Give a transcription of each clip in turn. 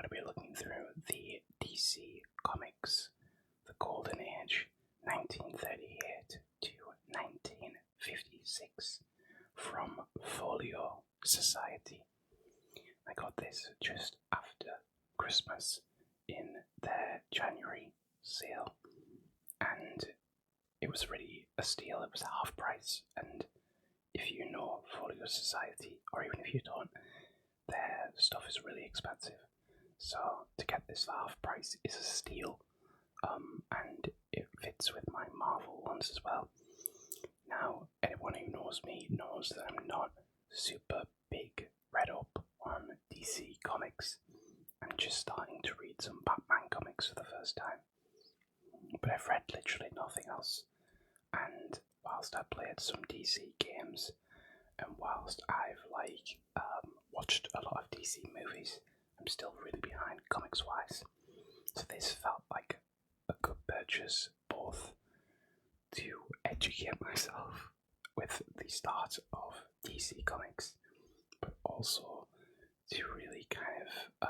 to be looking through the DC Comics, the Golden Age, 1938 to 1956, from Folio Society. I got this just after Christmas in their January sale, and it was really a steal. It was half price, and if you know Folio Society, or even if you don't, their stuff is really expensive. So to get this for half price is a steal, and it fits with my Marvel ones as well. Now, anyone who knows me knows that I'm not super big read up on DC comics. I'm just starting to read some Batman comics for the first time, but I've read literally nothing else. And whilst I played some DC games, and whilst I've watched a lot of DC movies, I'm still really behind comics wise. So this felt like a good purchase, both to educate myself with the start of DC comics, but also to really kind of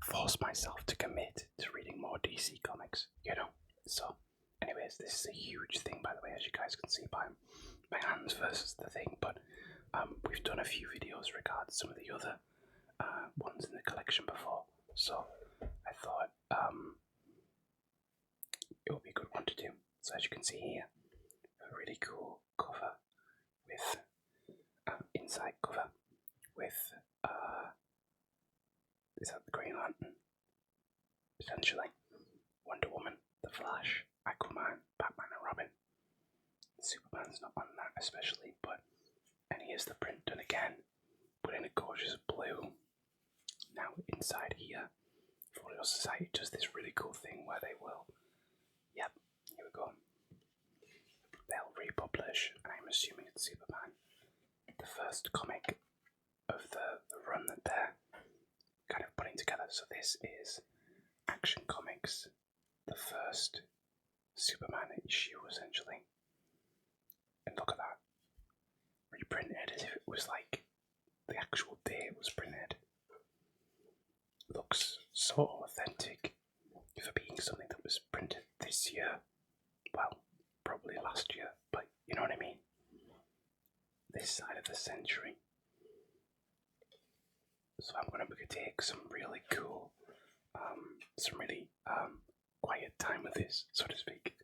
force myself to commit to reading more DC comics, So anyways, this is a huge thing, by the way, as you guys can see by my hands versus the thing, but we've done a few videos regarding some of the other ones in the collection before, so I thought it would be a good one to do. So as you can see here, a really cool cover with inside cover with is that the Green Lantern? Potentially. Wonder Woman, The Flash, Aquaman, Batman and Robin. Superman's not on that especially, and here's the print done again, but in a gorgeous blue. Now inside here, Folio Society does this really cool thing where they will, here we go, they'll republish, and I'm assuming it's Superman, the first comic of the run that they're kind of putting together. So this is Action Comics, the first Superman issue essentially. And look at that, reprinted as if it was like the actual day it was printed. Looks so authentic for being something that was printed this year. Well, probably last year, but you know what I mean. This side of the century. So I'm going to take some really cool, some really quiet time with this, so to speak,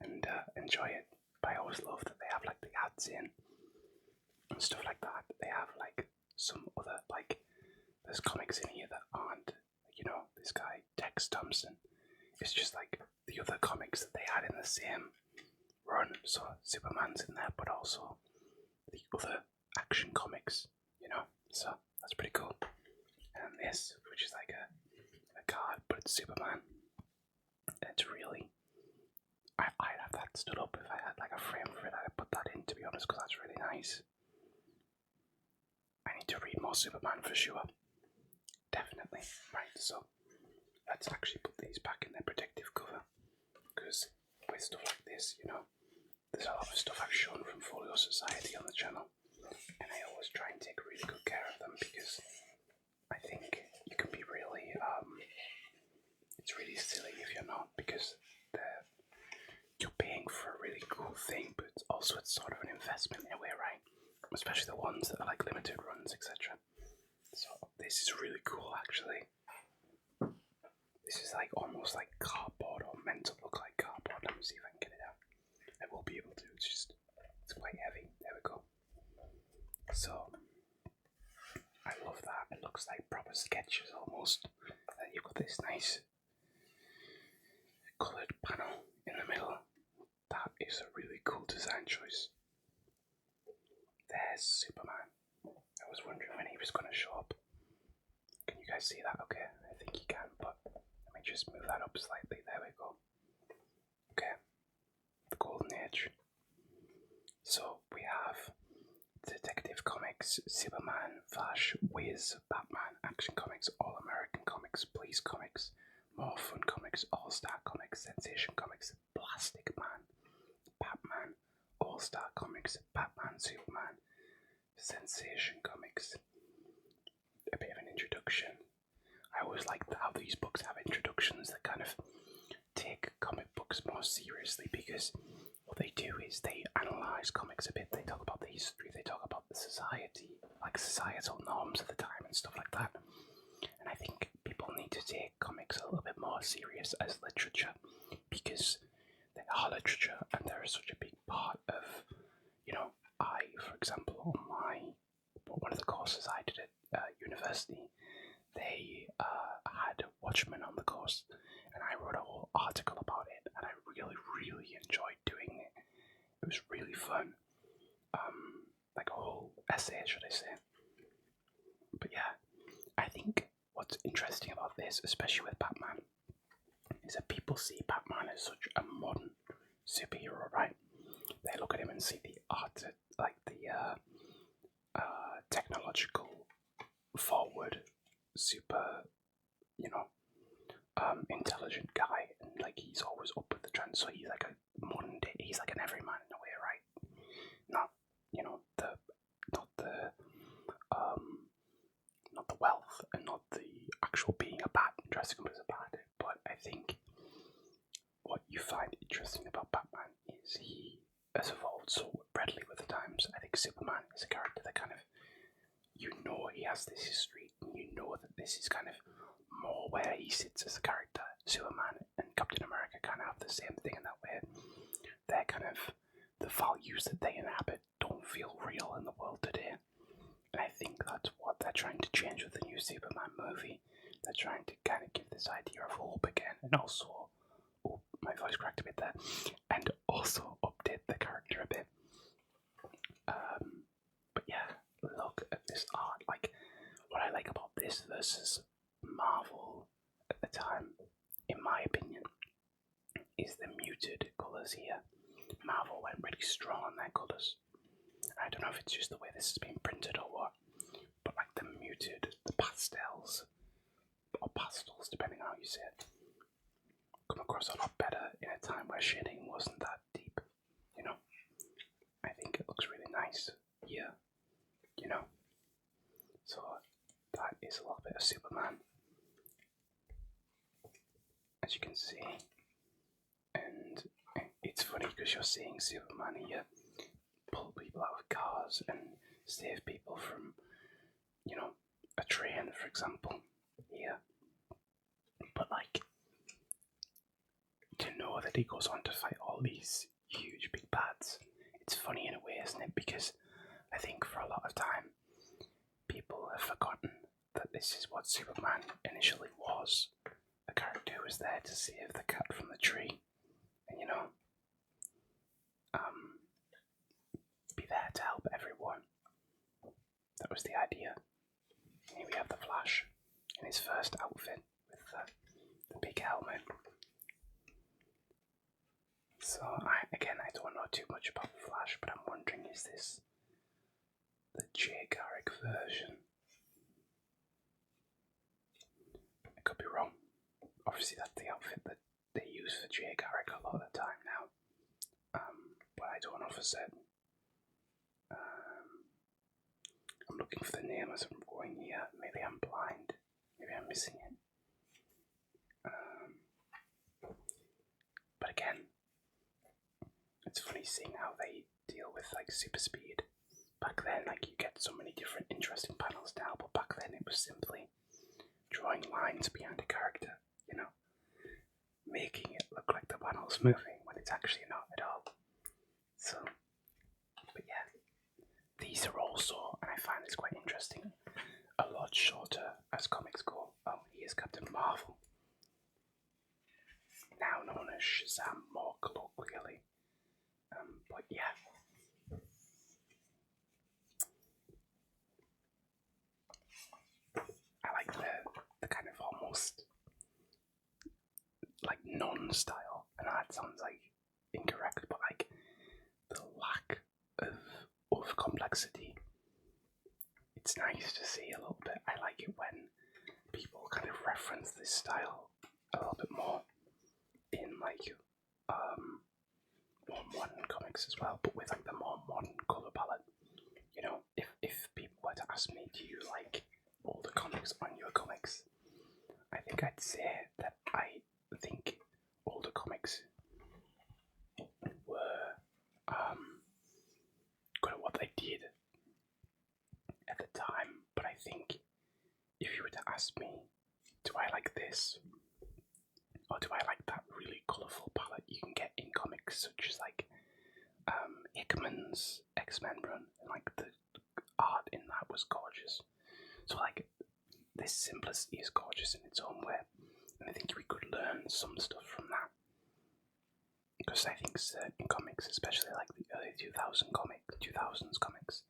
and enjoy it. But I always love that they have like the ads in and stuff like that. They have like some other, like, there's comics in here that aren't, this guy Tex Thompson. It's just like the other comics that they had in the same run. So Superman's in there, but also the other Action Comics, So that's pretty cool. And this, which is like a card, but it's Superman. It's really, I'd have that stood up if I had like a frame for it. I'd put that in, to be honest, because that's really nice. I need to read more Superman for sure. Definitely. Right, so let's actually put these back in their protective cover, because with stuff like this, there's a lot of stuff I've shown from Folio Society on the channel, and I always try and take really good care of them, because I think you can be really, it's really silly if you're not, because you're paying for a really cool thing, but it's sort of an investment in a way, right? Especially the ones that are like limited runs, etc. So this is really cool, actually. This is like almost like cardboard, or meant to look like cardboard. Let me see if I can get it out. I will be able to. It's quite heavy. There we go. So I love that. It looks like proper sketches almost. And then you've got this nice coloured panel in the middle. That is a really cool design choice. There's Superman. I was wondering when he was going to show up. Can you guys see that? Okay, I think you can, but let me just move that up slightly. There we go. Okay, the Golden Age. So we have Detective Comics, Superman, Flash, Wiz, Batman, Action Comics, All American Comics, Police Comics, More Fun Comics, All Star Comics, Sensation Comics, Plastic Man, Batman, All Star Comics, Batman, Superman, Sensation Comics. A bit of an introduction. I always like how these books have introductions that kind of take comic books more seriously, because what they do is they analyse comics a bit. They talk about the history, they talk about the society, like societal norms of the time and stuff like that. And I think people need to take comics a little bit more serious as literature, because they are literature and they're such a big part of, for example, one of the courses I did at university, they had Watchmen on the course, and I wrote a whole article about it, and I really, really enjoyed doing it. It was really fun. Like a whole essay, should I say. But yeah, I think what's interesting about this, especially with Batman, is that people see Batman as such a modern superhero, right? They look at him and see the art, like the technological, forward, super, intelligent guy, and like he's always up with the trend. So he's like a modern day, he's like an everyman in a way, right? Not, not the wealth, and not the actual being a bat and dressing up as a bat. But I think what you find interesting about Batman is he has evolved so readily with the times. I think Superman is a character that kind of, he has this history, and that this is kind of more where he sits as a character. Superman and Captain America kind of have the same thing in that way. They're kind of, the values that they inhabit don't feel real in the world today. And I think that's what they're trying to change with the new Superman movie. They're trying to kind of give this idea of hope again, and also, oh, my voice cracked a bit there, and also update the character a bit. But yeah, look at this art. Like, what I like about this versus Marvel at the time, in my opinion, is the muted colours here. Marvel went really strong on their colours. I don't know if it's just the way this has been printed or what, but like the muted, the pastels, or pastels, depending on how you say it, come across a lot better in a time where shading wasn't that deep, I think it looks really nice here, So that is a little bit of Superman, as you can see. And it's funny because you're seeing Superman here pull people out of cars and save people from, a train, for example, here. But like, to know that he goes on to fight all these huge big bads, it's funny in a way, isn't it? Because I think for a lot of time, people have forgotten that this is what Superman initially was. A character who was there to save the cat from the tree. And be there to help everyone. That was the idea. Here we have the Flash in his first outfit with the big helmet. So I don't know too much about the Flash, but I'm wondering, is this the Jay Garrick version? I could be wrong. Obviously that's the outfit that they use for Jay Garrick a lot of the time now. But I don't know for certain. I'm looking for the name as I'm going here. Maybe I'm blind. Maybe I'm missing it. But again, it's funny seeing how they deal with like super speed. Back then, like, you get so many different interesting panels now, but back then it was simply drawing lines behind a character, making it look like the panel's moving when it's actually not at all. So, but yeah, these are also, and I find this quite interesting, a lot shorter as comics go. Oh, here's Captain Marvel, now known as Shazam more colloquially. But yeah. I like the kind of almost like non-style, and that sounds like incorrect, but like the lack of complexity. It's nice to see a little bit. I like it when people kind of reference this style a little bit more in like more modern comics as well, but with like the more modern colour palette. If people were to ask me, do you like older comics or newer comics, say that I think older comics were good at what they did at the time, but I think if you were to ask me, do I like this or do I like that really colourful palette you can get in comics such as like Hickman's X-Men run, and like the art in that was gorgeous. So like this simplicity is gorgeous in its own way, and I think we could learn some stuff from that. Because I think certain comics, especially like the early 2000s comics,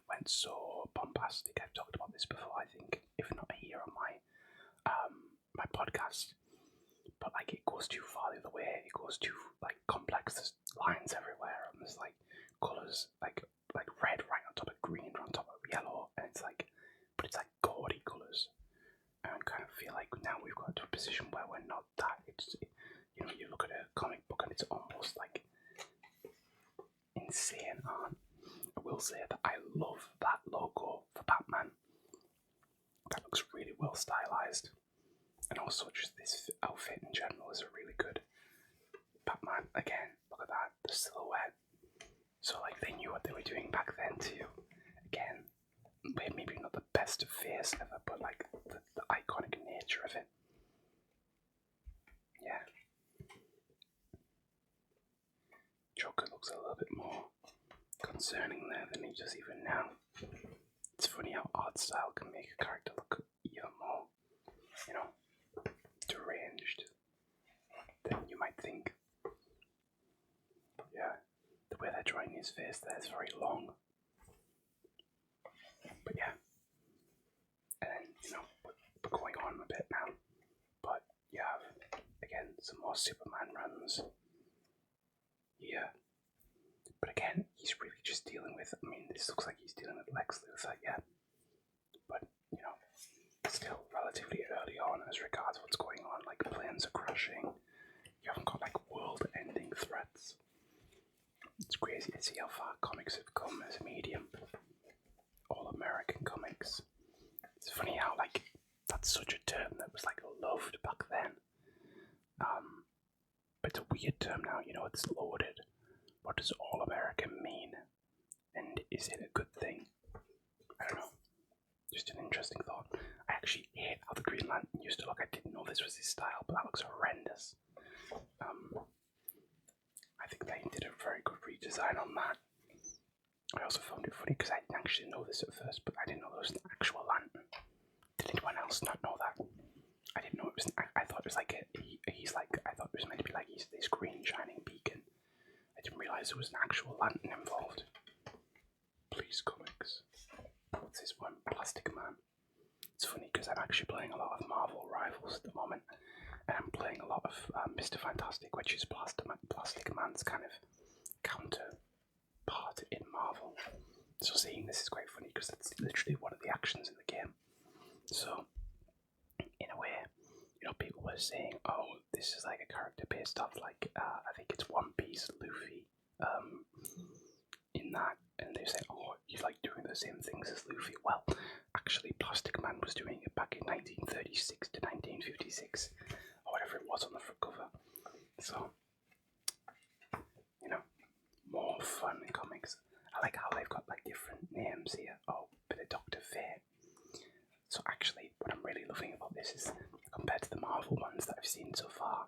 went so bombastic. I've talked about this before, I think, if not here on my my podcast. But like it goes too far the other way. It goes too like complex. There's lines everywhere, and there's like colours like red right on top of green, right on top of yellow, and it's like, but it's like gaudy colours. And I kind of feel like now we've got to a position where we're not that. You know, you look at a comic book and it's almost like insane art. I will say that I love that logo for Batman. That looks really well stylized. And also just this outfit in general is a really good Batman. Again, look at that, the silhouette. So like they knew what they were doing back then too. Again, maybe not the best face ever, but like the iconic nature of it. Yeah. Joker looks a little bit more concerning there than he does even now. It's funny how art style can make a character look even more, you know, deranged than you might think. But yeah, the way they're drawing his face there is very long. But yeah, and then, you know, we're going on a bit now. But you have, again, some more Superman runs here. But again, he's really just dealing with, I mean, this looks like he's dealing with Lex Luthor, yeah. But, you know, still relatively early on as regards what's going on, like planes are crashing. You haven't got like world-ending threats. It's crazy to see how far comics have come as a medium. All American comics. It's funny how like that's such a term that was like loved back then. But it's a weird term now, you know, it's loaded. What does all American mean? And is it a good thing? I don't know. Just an interesting thought. I actually hate how the Green Lantern used to look. I didn't know this was his style, but that looks horrendous. I think they did a very good redesign on that. I also found it funny because I didn't actually know this at first, but I didn't know there was an actual lantern. Did anyone else not know that? I didn't know it was. I thought it was like he's like. I thought it was meant to be like he's this green shining beacon. I didn't realise there was an actual lantern involved. Please, comics. What's this one? Plastic Man. It's funny because I'm actually playing a lot of Marvel Rivals at the moment, and I'm playing a lot of Mr. Fantastic, which is Plastic Man's kind of counterpart in Marvel. So seeing this is quite funny because that's literally one of the actions in the game. So, in a way, you know, people were saying, oh, this is like a character based off, like, I think it's One Piece Luffy, in that, and they say, oh, he's like doing the same things as Luffy. Well, actually, Plastic Man was doing it back in 1936 to 1956, or whatever it was on the front cover. So, you know, more fun in comics. I like how they've got like different names here. Oh, bit of Dr. Fate. So actually, what I'm really loving about this is, compared to the Marvel ones that I've seen so far,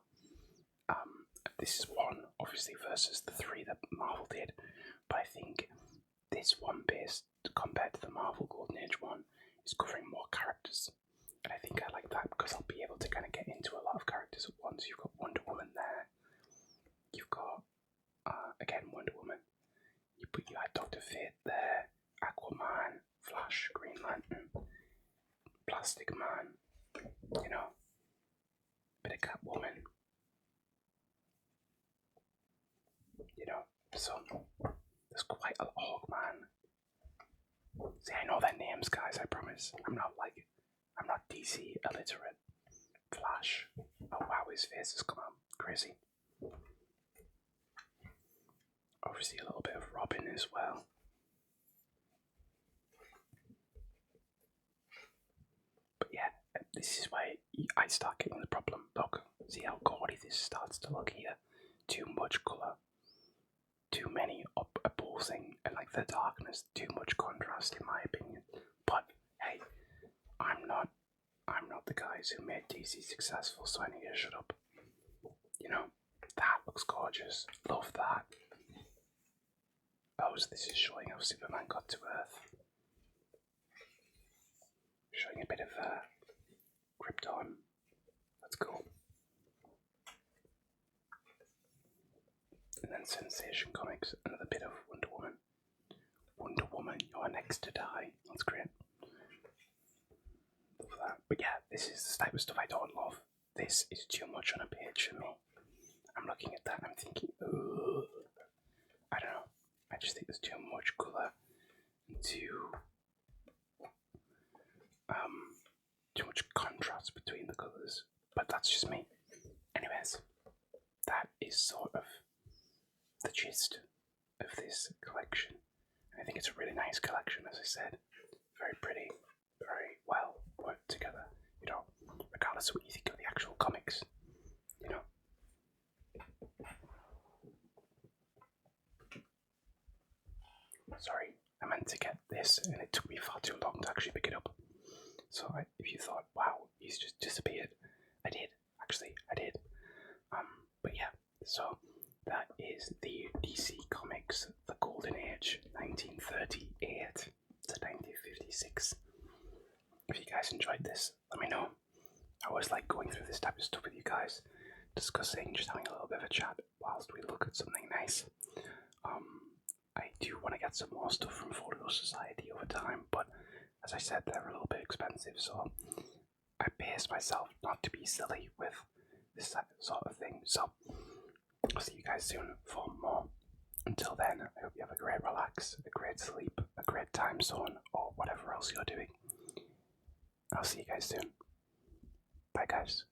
this is one, obviously, versus the three that Marvel did, but I think this one based, compared to the Marvel Golden Age one, is covering more characters, and I think I like that because I'll be able to kind of get into a lot of characters at once. You've got Wonder Woman there, you've got, again, Wonder Woman, you had Dr. Fate there, Aquaman, Flash, Green Lantern, Plastic Man, you know, bit of Catwoman, you know, so there's quite a lot of Hawkman. See, I know their names, guys, I promise. I'm not DC illiterate. Flash. Oh wow, his face has come out. Crazy. Obviously a little bit of Robin as well. But yeah, this is why I start getting the problem. Look, see how gaudy this starts to look here? Too much colour, too many opposing, and like the darkness, too much contrast in my opinion. But hey, I'm not the guys who made DC successful, so I need to shut up. You know, that looks gorgeous. Love that. Oh, so this is showing how Superman got to Earth. Showing a bit of Krypton. That's cool. And then Sensation Comics, another bit of Wonder Woman. Wonder Woman, you're next to die. That's great. Love that. But yeah, this is the type of stuff I don't love. This is too much on a page for me. I'm looking at that and I'm thinking, ugh. I don't know. I just think there's too much colour and too much contrast between the colours. But that's just me. Anyways, that is sort of the gist of this collection. I think it's a really nice collection, as I said. Very pretty, very well worked together, you know, regardless of what you think of the actual comics, you know. Sorry, I meant to get this and it took me far too long to actually pick it up. So if you thought, wow, he's just disappeared, I did. Actually, I did. But yeah, so that is the DC Comics, the Golden Age, 1938 to 1956. If you guys enjoyed this, let me know. I always like going through this type of stuff with you guys, discussing, just having a little bit of a chat whilst we look at something nice. I do want to get some more stuff from Folio Society over time, but as I said, they're a little bit expensive, so I pace myself not to be silly with this sort of thing. So I'll see you guys soon for more. Until then, I hope you have a great relax, a great sleep, a great time zone, or whatever else you're doing. I'll see you guys soon. Bye guys.